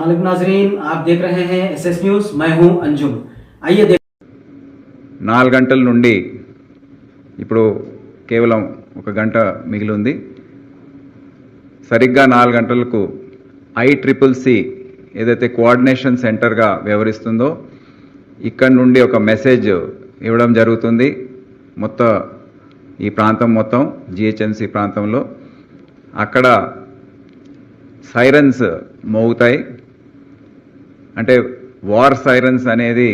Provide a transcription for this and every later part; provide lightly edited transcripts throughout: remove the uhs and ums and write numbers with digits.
अस्सलाम नाजरीन, आप देख रहे हैं SS न्यूज़। मैं हूं अंजुम। आइए देख 4 గంటల నుండి ఇప్పుడు కేవలం 1 గంట మిగిలి ఉంది. సరిగ్గా 4 గంటలకు ICCC ఏదైతే కోఆర్డినేషన్ సెంటర్గా వ్యవహరిస్తుందో ఇక్కడ నుండి ఒక మెసేజ్ ఇవ్వడం జరుగుతుంది. మొత్తం ఈ ప్రాంతం మొత్తం GHMC ప్రాంతంలో అక్కడ సైరన్స్ మోగుతాయి. అంటే వార్ సైరన్స్ అనేది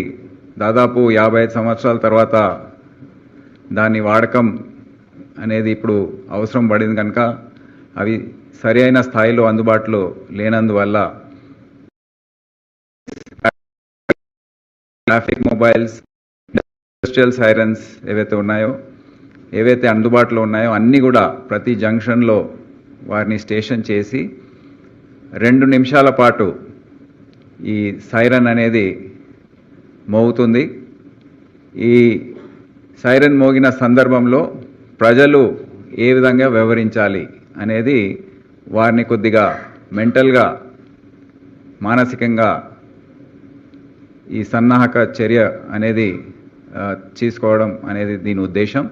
దాదాపు 55 సంవత్సరాల తర్వాత దాని వాడకం అనేది ఇప్పుడు అవసరం పడింది కనుక అవి సరి అయిన స్థాయిలో అందుబాటులో లేనందువల్ల ట్రాఫిక్ మొబైల్స్, ఇండస్ట్రియల్ సైరన్స్ ఏవైతే అందుబాటులో ఉన్నాయో అన్నీ కూడా ప్రతి జంక్షన్లో వారిని స్టేషన్ చేసి 2 నిమిషాల పాటు ఈ సైరన్ అనేది మోగుతుంది. ఈ సైరన్ మోగిన సందర్భంలో ప్రజలు ఏ విధంగా వ్యవహరించాలి అనేది వారిని కొద్దిగా మెంటల్గా, మానసికంగా ఈ సన్నాహక చర్య అనేది తీసుకోవడం అనేది దీని ఉద్దేశం.